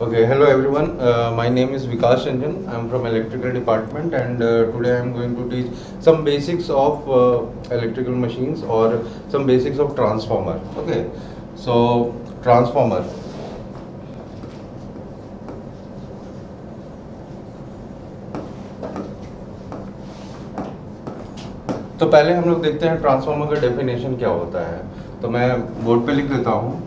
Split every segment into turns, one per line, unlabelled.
Okay, hello everyone. My name is Vikas Ranjan. I'm from electrical department, and today I'm going to teach some basics of electrical machines or some basics of transformer. Okay, so transformer. तो पहले हम लोग देखते हैं transformer का definition क्या होता है। तो मैं बोर्ड पे लिख देता हूँ।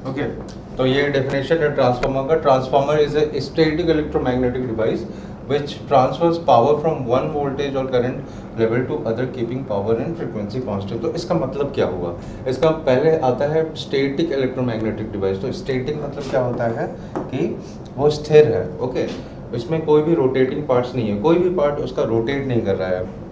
ओके, तो ये डेफिनेशन है ट्रांसफार्मर का। Transformer is a static electromagnetic device which transfers power from one voltage or current level to other keeping power and frequency constant। तो इसका मतलब क्या हुआ? इसका पहले आता है स्टैटिक इलेक्ट्रोमैग्नेटिक डिवाइस। तो स्टैटिक मतलब क्या होता है कि वो स्थिर है। ओके, इसमें कोई भी रोटेटिंग पार्ट्स नहीं है, कोई भी पार्ट उसका रोटेट नहीं कर रहा है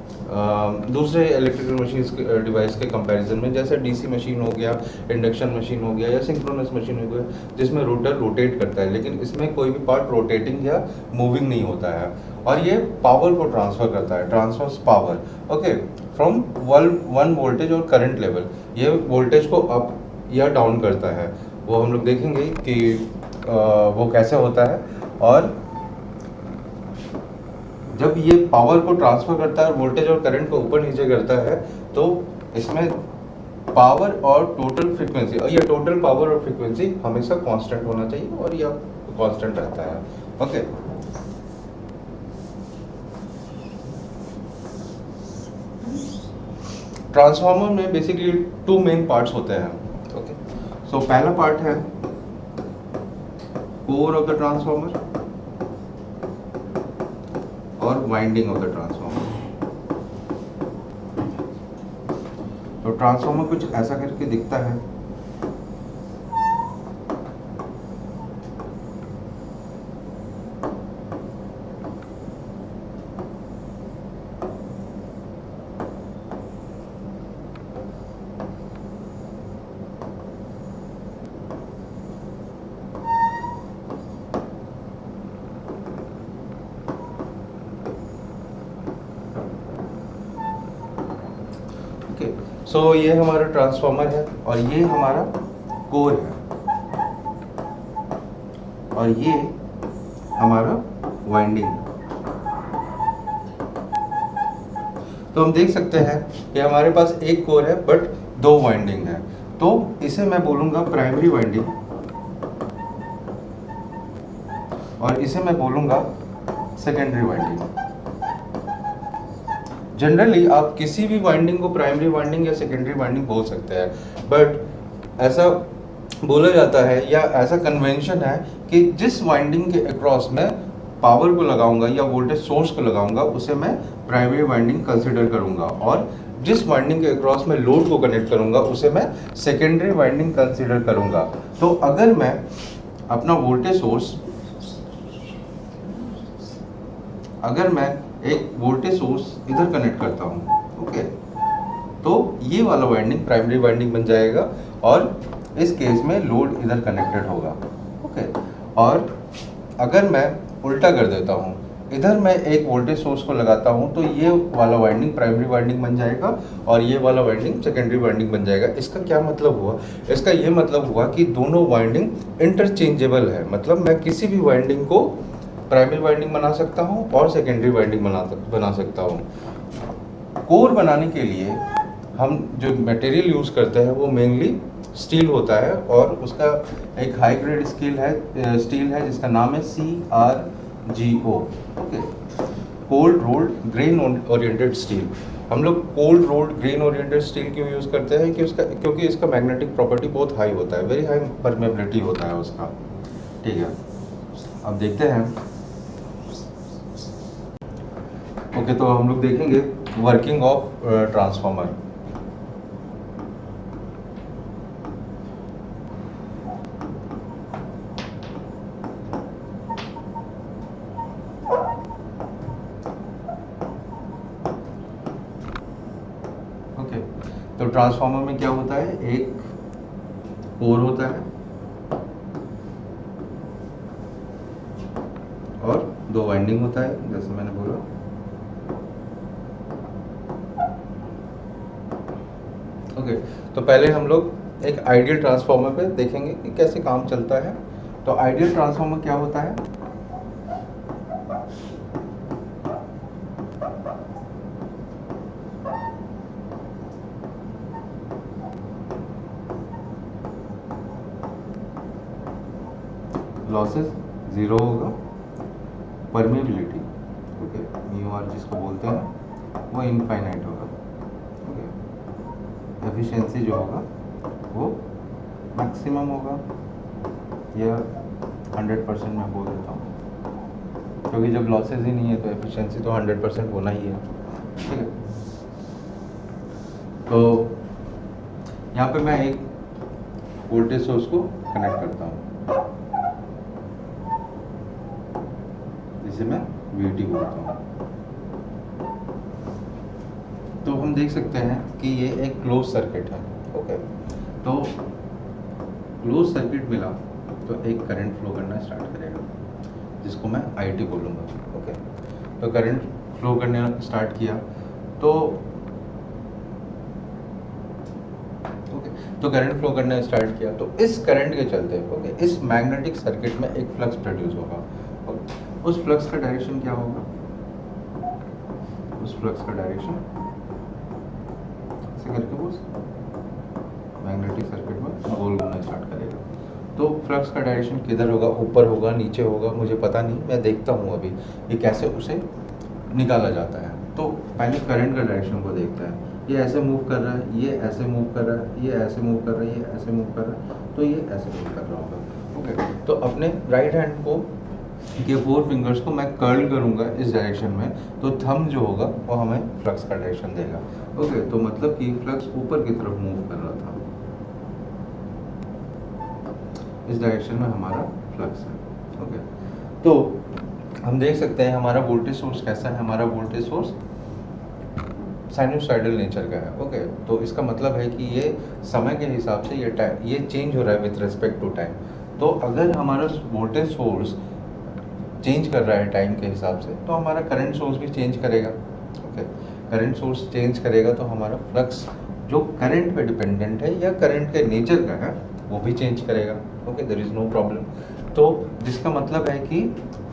दूसरे इलेक्ट्रिकल मशीन डिवाइस के कंपैरिजन में। जैसे डीसी मशीन हो गया, इंडक्शन मशीन हो गया या सिंक्रोनस मशीन हो गया, जिसमें रोटर रोटेट करता है, लेकिन इसमें कोई भी पार्ट रोटेटिंग या मूविंग नहीं होता है। और ये पावर को ट्रांसफ़र करता है, transfers power okay from one voltage और करंट लेवल। ये वोल्टेज को अप या डाउन करता है। वो हम लोग देखेंगे कि वो कैसे होता है। और जब ये पावर को ट्रांसफ़र करता है, वोल्टेज और करंट को ऊपर नीचे करता है, तो इसमें पावर और टोटल फ्रीक्वेंसी, और ये टोटल पावर और फ्रीक्वेंसी हमेशा कांस्टेंट होना चाहिए, और यह कांस्टेंट रहता है। ओके, ट्रांसफार्मर में बेसिकली टू मेन पार्ट्स होते हैं। ओके, सो पहला पार्ट है कोर ऑफ द ट्रांसफार्मर और वाइंडिंग ऑफ द ट्रांसफार्मर। तो ट्रांसफार्मर कुछ ऐसा करके दिखता है। सो ये हमारा ट्रांसफार्मर है और ये हमारा कोर है और ये हमारा वाइंडिंग है। तो हम देख सकते हैं कि हमारे पास एक कोर है बट दो वाइंडिंग है। तो इसे मैं बोलूंगा प्राइमरी वाइंडिंग और इसे मैं बोलूंगा सेकेंडरी वाइंडिंग। जनरली आप किसी भी वाइंडिंग को प्राइमरी वाइंडिंग या सेकेंडरी वाइंडिंग बोल सकते हैं, बट ऐसा बोला जाता है या ऐसा कन्वेंशन है कि जिस वाइंडिंग के अक्रॉस मैं पावर को लगाऊंगा या वोल्टेज सोर्स को लगाऊंगा उसे मैं प्राइमरी वाइंडिंग कंसिडर करूंगा, और जिस वाइंडिंग के अक्रॉस मैं लोड को कनेक्ट करूंगा उसे मैं सेकेंडरी वाइंडिंग कंसिडर करूंगा। तो अगर मैं अपना वोल्टेज सोर्स एक वोल्टेज सोर्स इधर कनेक्ट करता हूँ, ओके, तो ये वाला वाइंडिंग प्राइमरी वाइंडिंग बन जाएगा और इस केस में लोड इधर कनेक्टेड होगा। ओके, और अगर मैं उल्टा कर देता हूँ, इधर मैं एक वोल्टेज सोर्स को लगाता हूँ तो ये वाला वाइंडिंग प्राइमरी वाइंडिंग बन जाएगा और ये वाला वाइंडिंग सेकेंडरी वाइंडिंग बन जाएगा। इसका क्या मतलब हुआ? इसका ये मतलब हुआ कि दोनों वाइंडिंग इंटरचेंजेबल है, मतलब मैं किसी भी वाइंडिंग को प्राइमरी वाइंडिंग बना सकता हूँ और सेकेंडरी वाइंडिंग बना सकता हूँ। कोर बनाने के लिए हम जो मटेरियल यूज़ करते हैं वो मेनली स्टील होता है और उसका एक हाई ग्रेड स्टील है जिसका नाम है CRGO। Okay, cold rolled grain oriented steel. हम लोग cold rolled grain oriented steel क्यों यूज़ करते हैं कि क्योंकि इसका मैग्नेटिक प्रॉपर्टी बहुत हाई होता है, वेरी हाई परमेबिलिटी होता है उसका। ठीक है, अब देखते हैं। ओके, तो हम लोग देखेंगे वर्किंग ऑफ ट्रांसफार्मर। ओके, तो ट्रांसफार्मर में क्या होता है? एक कोर होता है और दो वाइंडिंग होता है, जैसे मैंने बोला। ओके, तो पहले हम लोग एक आइडियल ट्रांसफार्मर पे देखेंगे कि कैसे काम चलता है। तो आइडियल ट्रांसफार्मर क्या होता है? लॉसेस ज़ीरो होगा, परमेबिलिटी ओके म्यू आर जिसको बोलते हैं वो इनफाइनाइट होगा। ओके, एफिशिएंसी जो होगा वो मैक्सिमम होगा या 100% मैं बोल देता हूँ, क्योंकि जब लॉसेस ही नहीं है तो एफिशिएंसी तो 100% होना ही है। ठीक है, तो यहाँ पे मैं एक वोल्टेज सोर्स को कनेक्ट करता हूँ जिसे मैं VT बोलता हूँ। तो हम देख सकते हैं कि ये एक क्लोज सर्किट है। ओके, तो क्लोज सर्किट मिला तो एक करंट फ्लो करना स्टार्ट करेगा जिसको मैं IT बोलूँगा। ओके, तो करंट फ्लो करने स्टार्ट किया तो करंट फ्लो करना स्टार्ट किया तो इस करंट के चलते इस मैग्नेटिक सर्किट में एक फ्लक्स प्रोड्यूस होगा। उस फ्लक्स का डायरेक्शन क्या होगा? उस फ्लक्स का डायरेक्शन ऐसे करके वो मैग्नेटिक सर्किट में गोल घूमना स्टार्ट करेगा। तो फ्लक्स का डायरेक्शन किधर होगा? ऊपर होगा, नीचे होगा, मुझे पता नहीं, मैं देखता हूँ अभी ये कैसे उसे निकाला जाता है। तो पहले करंट का डायरेक्शन को देखते हैं। ये ऐसे मूव कर रहा है, ये ऐसे मूव कर रहा है, ये ऐसे मूव कर रहा है, ये ऐसे मूव कर रहा है, तो ये ऐसे मूव कर रहा होगा। ओके, तो अपने राइट हैंड को के 4 फिंगर्स को मैं कर्ल करूंगा इस डायरेक्शन में, तो थंब जो होगा वो हमें फ्लक्स का डायरेक्शन देगा। ओके, तो मतलब कि फ्लक्स ऊपर की तरफ मूव कर रहा था, इस डायरेक्शन में हमारा फ्लक्स है। ओके, तो हम देख सकते हैं हमारा वोल्टेज सोर्स कैसा है। हमारा वोल्टेज सोर्स साइनोसॉइडल नेचर का है। ओके, तो इसका मतलब है कि ये समय के हिसाब से ये चेंज हो रहा है विथ रिस्पेक्ट टू टाइम। तो अगर हमारा वोल्टेज सोर्स चेंज कर रहा है टाइम के हिसाब से तो हमारा करंट सोर्स भी चेंज करेगा। ओके, करंट सोर्स चेंज करेगा तो हमारा फ्लक्स जो करंट पे डिपेंडेंट है या करंट के नेचर का है वो भी चेंज करेगा। Okay, there is no problem. तो जिसका मतलब है कि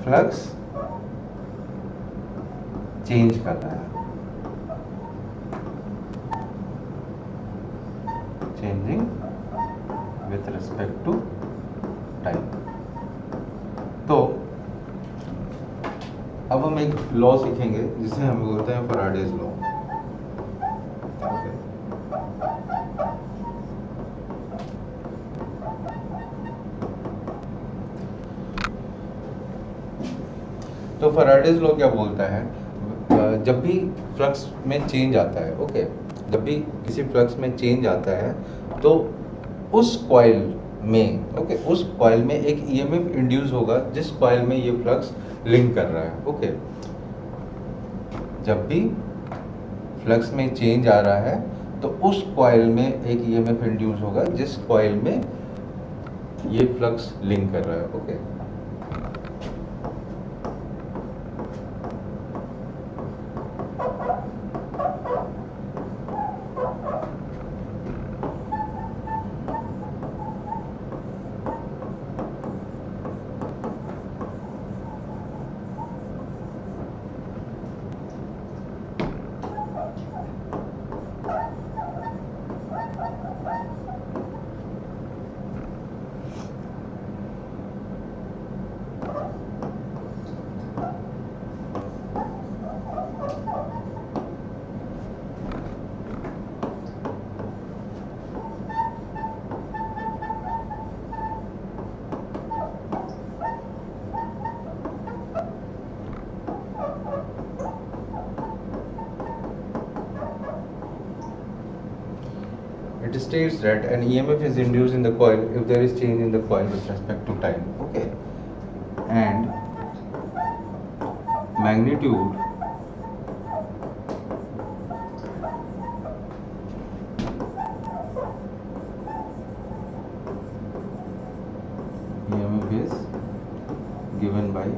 फ्लक्स चेंज कर रहा है, changing with respect to time. तो अब हम एक लॉ सीखेंगे जिसे हम बोलते हैं फैराडेज लॉ। तो फैराडेज लॉ क्या बोलता है? जब भी फ्लक्स में चेंज आता है, ओके, जब भी किसी फ्लक्स में चेंज आता है तो उस कॉइल में, ओके, उस कॉइल में एक EMF इंड्यूस होगा जिस कॉइल में ये फ्लक्स लिंक कर रहा है। ओके, जब भी फ्लक्स में चेंज आ रहा है तो उस कॉइल में एक EMF इंड्यूस होगा जिस कॉइल में ये फ्लक्स लिंक कर रहा है। Okay, states that an EMF is induced in the coil if there is change in the coil with respect to time. Okay, and magnitude EMF is given by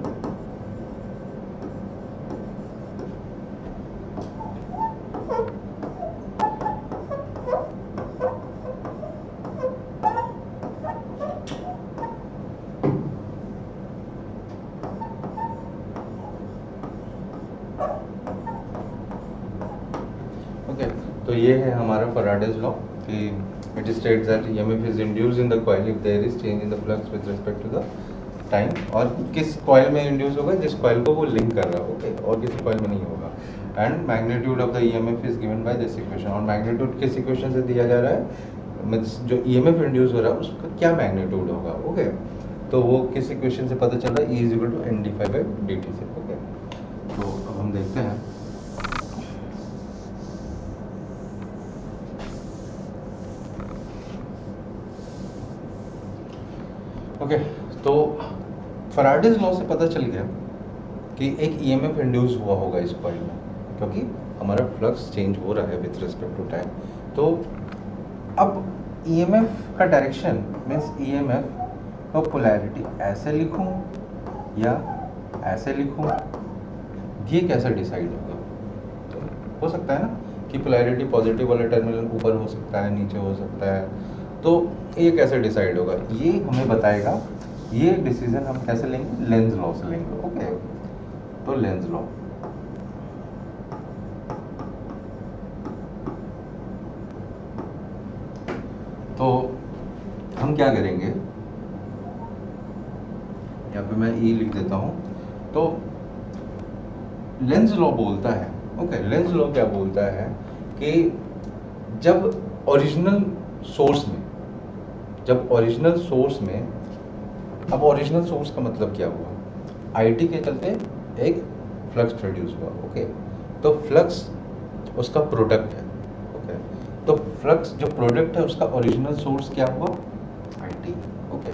okay तो ये है हमारा Faraday's law कि it states that EMF is induced in the coil if there is change in the flux with respect to the time, और किस coil में induce होगा, जिस कॉइल को वो लिंक कर रहा है, ओके, और किसी कॉइल में नहीं होगा। And magnitude of the EMF is given by this equation, और मैग्नीट्यूड किस इक्वेशन से दिया जा रहा है, जो EMF इंड्यूस हो रहा है उसका क्या मैग्नीट्यूड होगा, ओके, तो वो किस इक्वेशन से पता चल रहा है, E is equal to NdΦ/dt से, ओके। तो अब हम देखते हैं ओके तो फैराडेज लॉ से पता चल गया कि एक EMF इंड्यूस हुआ होगा इस कॉइल में, क्योंकि हमारा फ्लक्स चेंज हो रहा है विथ रिस्पेक्ट टू टाइम। तो अब EMF का डायरेक्शन मीन्स EMF और पोलैरिटी ऐसे लिखूं या ऐसे लिखूं, ये कैसे डिसाइड होगा? तो हो सकता है ना कि पोलैरिटी पॉजिटिव वाला टर्मिनल ऊपर हो सकता है, नीचे हो सकता है, तो ये कैसे डिसाइड होगा, ये हमें बताएगा। ये डिसीजन हम कैसे लेंगे, लेंज लॉ से लेंगे, ओके। तो लेंज लॉ, तो हम क्या करेंगे, यहाँ पे मैं E लिख देता हूँ। तो लेंज लॉ बोलता है, ओके, लेंज लॉ क्या बोलता है कि जब ओरिजिनल सोर्स में, अब ओरिजिनल सोर्स का मतलब क्या हुआ, IT के चलते एक फ्लक्स प्रोड्यूस हुआ, ओके, तो फ्लक्स उसका प्रोडक्ट है, ओके, तो फ्लक्स जो प्रोडक्ट है उसका ओरिजिनल सोर्स क्या हुआ, IT, ओके,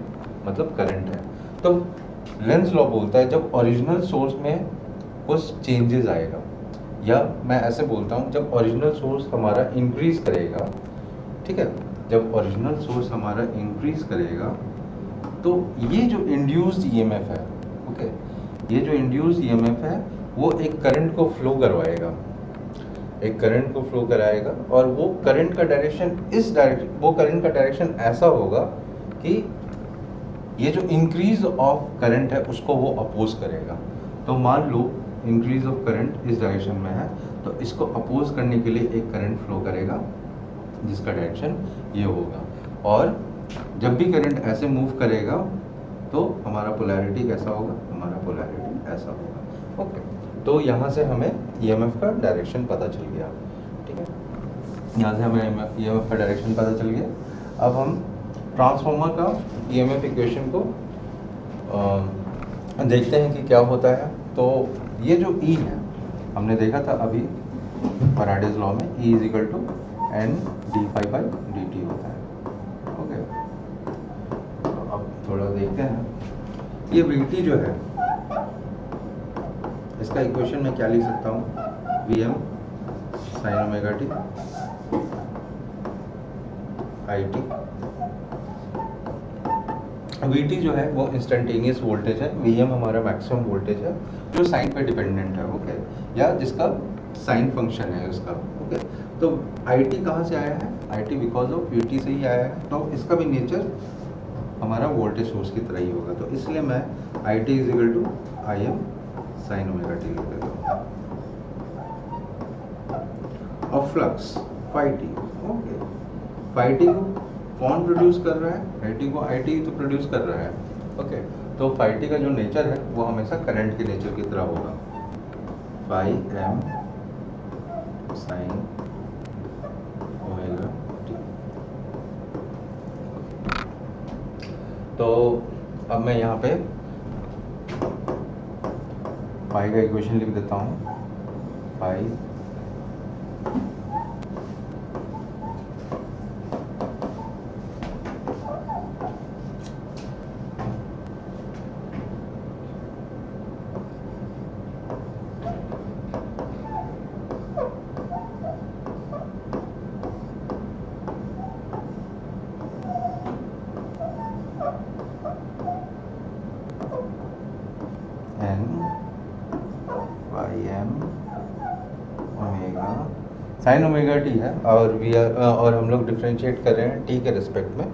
मतलब करंट है। तो लेंज लॉ बोलता है जब ओरिजिनल सोर्स में कुछ चेंजेस आएगा, या मैं ऐसे बोलता हूँ जब ओरिजिनल सोर्स हमारा इंक्रीज करेगा, ठीक है, जब ओरिजिनल सोर्स हमारा इंक्रीज करेगा तो ये जो इंड्यूस्ड EMF है, ओके, ये जो इंड्यूस्ड EMF है वो एक करंट को फ्लो करवाएगा, एक करंट को फ्लो कराएगा, और वो करंट का डायरेक्शन वो करंट का डायरेक्शन ऐसा होगा कि ये जो इंक्रीज ऑफ करंट है उसको वो अपोज करेगा। तो मान लो इंक्रीज ऑफ करंट इस डायरेक्शन में है, तो इसको अपोज करने के लिए एक करंट फ्लो करेगा जिसका डायरेक्शन ये होगा, और जब भी करंट ऐसे मूव करेगा तो हमारा पोलैरिटी कैसा होगा, हमारा पोलैरिटी ऐसा होगा, ओके। तो यहाँ से हमें EMF का डायरेक्शन पता चल गया, ठीक है, यहाँ से हमें EMF का डायरेक्शन पता चल गया। अब हम ट्रांसफार्मर का EMF इक्वेशन को देखते हैं कि क्या होता है। तो ये जो E है हमने देखा था अभी फैराडेज लॉ में, E is equal to NdΦ/dt होता है, ओके। तो अब थोड़ा देखते हैं, ये VT जो है इसका इक्वेशन में क्या लिख सकता हूँ, Vm sin omega t IT। VT जो है वो इंस्टेंटेनियस वोल्टेज है, Vm हमारा मैक्सिमम वोल्टेज है जो साइन पे डिपेंडेंट है, ओके, या जिसका साइन फंक्शन है उसका, ओके। तो IT कहाँ से आया है, IT बिकॉज ऑफ VT से ही आया है, तो इसका भी नेचर हमारा वोल्टेज सोर्स की तरह ही होगा। तो इसलिए मैं IT is equal to Im sine omega t लिख देता हूँ, और flux phi t, okay, phi t को कौन प्रोड्यूस कर रहा है, IT तो प्रोड्यूस कर रहा है, ओके। तो फाई टी का जो नेचर है वो हमेशा करंट के नेचर की तरह होगा, phi m sine omega t. तो अब मैं यहाँ पे फाई का इक्वेशन लिख देता हूँ, phi n y m omega sine omega t है, और वी आर और हम लोग डिफ्रेंशिएट कर रहे हैं टी के रिस्पेक्ट में,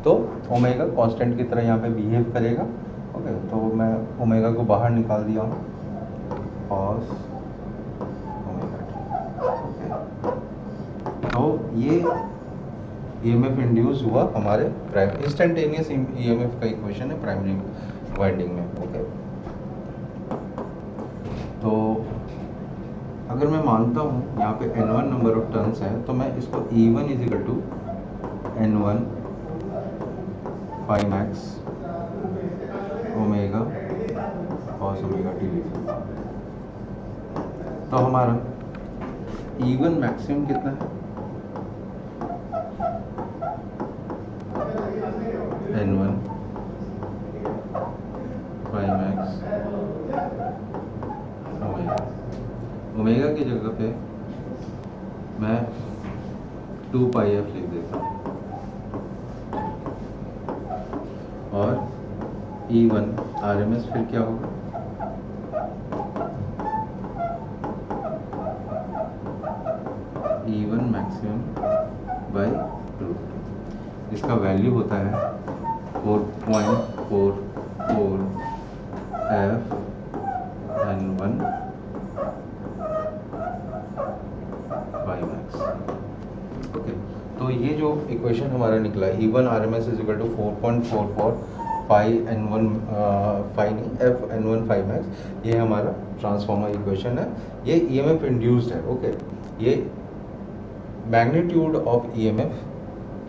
तो ओमेगा कांस्टेंट की तरह यहाँ पे बिहेव करेगा। ओके, तो मैं ओमेगा को बाहर निकाल दिया हूँ, कॉस ओमेगा टी। ओके, तो ये ईएमएफ इंड्यूस हुआ हमारे प्राइम इंस्टेंटेनियस ईएमएफ का इक्वेशन है प्राइमरी वाइंडिंग में। ओके, तो अगर मैं मानता हूँ यहाँ पे N1 नंबर ऑफ टर्न्स है, तो मैं इसको E1 is equal to N1 phi max omega cos omega t लिख सकता हूँ। तो हमारा E1 मैक्सिमम कितना है? N1 phi max omega. Omega की जगह पे मैं 2 पाई एफ लिख देता हूँ, और E1 RMS फिर क्या होगा? E1 maximum by 2। इसका वैल्यू होता है 4.44 F N1 phi max. Okay, तो ये जो इक्वेशन हमारा निकला E1 RMS is equal to 4.44 phi N1 phi नहीं F N1 फाई मैक्स, ये हमारा ट्रांसफॉर्मर इक्वेशन है। ये EMF इंड्यूस्ड है। ओके, ये मैग्नीट्यूड ऑफ EMF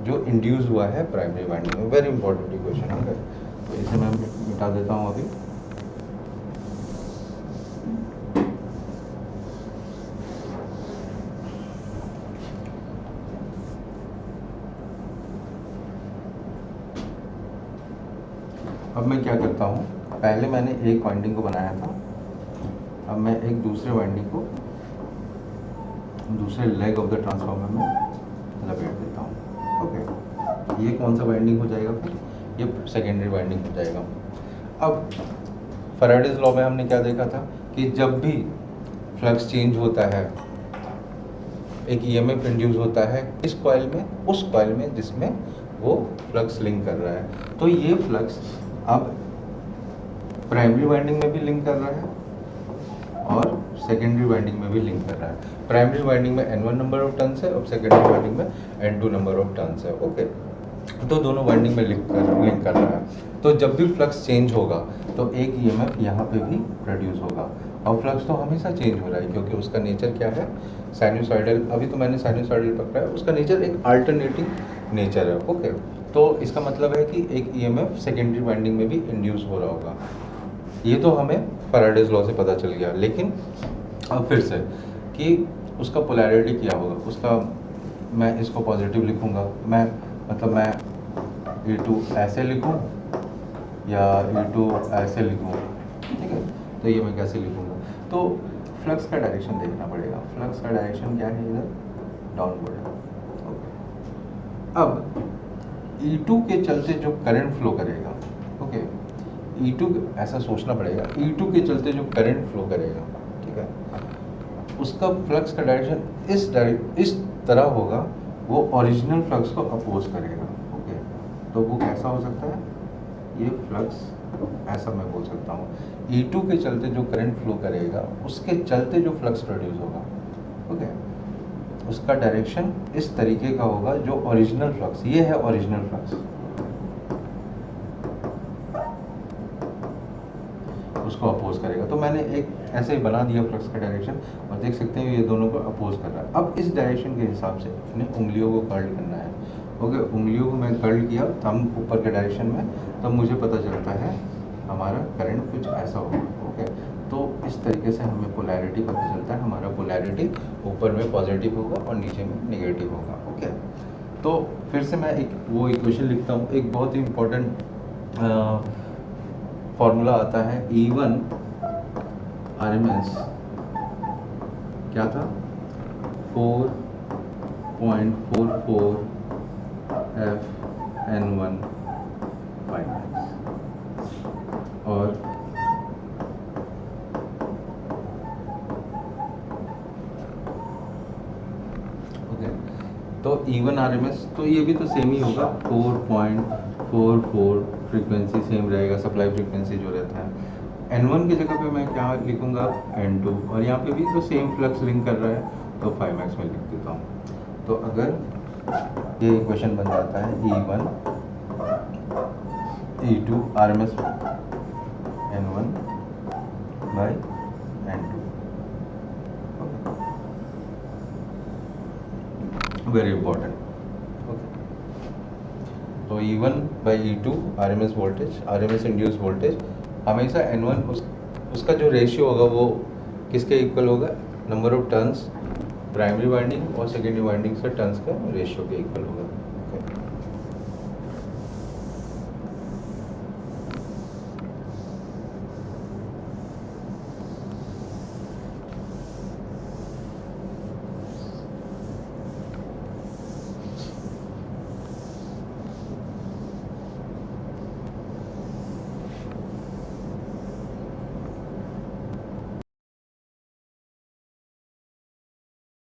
जो इंड्यूस हुआ है प्राइमरी वाइंडिंग में, वेरी इंपॉर्टेंट इक्वेशन है। तो इसे मैं मिटा देता हूँ अभी। अब मैं क्या करता हूँ, पहले मैंने एक वाइंडिंग को बनाया था, अब मैं एक दूसरे वाइंडिंग को दूसरे लेग ऑफ द ट्रांसफार्मर में लपेट देता हूँ। ओके, ये कौन सा वाइंडिंग हो जाएगा? फिर ये सेकेंडरी वाइंडिंग हो जाएगा। अब फैराडेज लॉ में हमने क्या देखा था कि जब भी फ्लक्स चेंज होता है, एक ईएमएफ इंड्यूस होता है इस कॉइल में, उस कॉइल में जिसमें वो फ्लक्स लिंक कर रहा है। तो ये फ्लक्स अब प्राइमरी वाइंडिंग में भी लिंक कर रहा है और सेकेंडरी वाइंडिंग में भी लिंक कर रहा है। प्राइमरी वाइंडिंग में N1 नंबर ऑफ टर्न्स है और सेकेंडरी वाइंडिंग में N2 नंबर ऑफ टर्न्स है। ओके, तो दोनों वाइंडिंग में लिंक कर रहा है। तो जब भी फ्लक्स चेंज होगा तो एक ईएमएफ यहाँ पे भी प्रोड्यूस होगा, और फ्लक्स तो हमेशा चेंज हो रहा है क्योंकि उसका नेचर क्या है? साइनूसॉइडल। अभी तो मैंने साइनूसॉइडल पकड़ा है, उसका नेचर एक अल्टरनेटिंग नेचर है। ओके, तो इसका मतलब है कि एक ईएमएफ सेकेंडरी वाइंडिंग में भी इंड्यूस हो रहा होगा। ये तो हमें फैराडेज लॉ से पता चल गया, लेकिन अब फिर से कि उसका पोलैरिटी क्या होगा, उसका मैं इसको पॉजिटिव लिखूँगा, मैं E2 ऐसे लिखूँ या E2 ऐसे लिखूँ, ठीक है? तो ये मैं कैसे लिखूँगा? तो फ्लक्स का डायरेक्शन देखना पड़ेगा। फ्लक्स का डायरेक्शन क्या है? इधर डाउनवर्ड है। ओके, अब E2 के चलते जो करंट फ्लो करेगा, ओके, E2 ऐसा सोचना पड़ेगा, E2 के चलते जो करंट फ्लो करेगा, ठीक है, उसका फ्लक्स का डायरेक्शन इस तरह होगा, वो ओरिजिनल फ्लक्स को अपोज करेगा। ओके, तो वो कैसा हो सकता है? ये फ्लक्स ऐसा मैं बोल सकता हूँ, E2 के चलते जो करंट फ्लो करेगा उसके चलते जो फ्लक्स प्रोड्यूस होगा, ओके, उसका डायरेक्शन इस तरीके का होगा जो ओरिजिनल फ्लक्स, ये है ओरिजिनल फ्लक्स, उसको अपोज करेगा। तो मैंने एक ऐसे ही बना दिया फ्लक्स का डायरेक्शन, और देख सकते हैं ये दोनों को अपोज कर रहा है। अब इस डायरेक्शन के हिसाब से अपने उंगलियों को कर्ल करना है। ओके, उंगलियों को मैं कर्ल किया थंब ऊपर के डायरेक्शन में, तब मुझे पता चलता है हमारा करंट कुछ ऐसा होगा। ओके, तो इस तरीके से हमें पोलैरिटी पता चलता है, हमारा पोलैरिटी ऊपर में पॉजिटिव होगा और नीचे में नेगेटिव होगा। ओके, तो फिर से मैं एक वो इक्वेशन लिखता हूँ। एक बहुत ही इम्पोर्टेंट फॉर्मूला आता है, E1 RMS क्या था? 4.44 F N1 phi max. E1 RMS तो ये भी तो सेम ही होगा, 4.44 फ्रीक्वेंसी सेम रहेगा, सप्लाई फ्रीक्वेंसी जो रहता है। N1 की जगह पे मैं क्या लिखूंगा, N2, और यहाँ पे भी तो सेम फ्लक्स लिंक कर रहा है तो 5max में लिख देता हूँ। तो अगर ये इक्वेशन बन जाता है E1 E2 RMS N1 by N2, very important. तो E1 by E2 RMS voltage, RMS induce voltage, हमेशा N1 उसका जो रेशियो होगा वो किसके इक्वल होगा, number of turns primary winding और सेकेंडरी वाइंडिंग से टर्न्स का रेशियो के इक्वल होगा।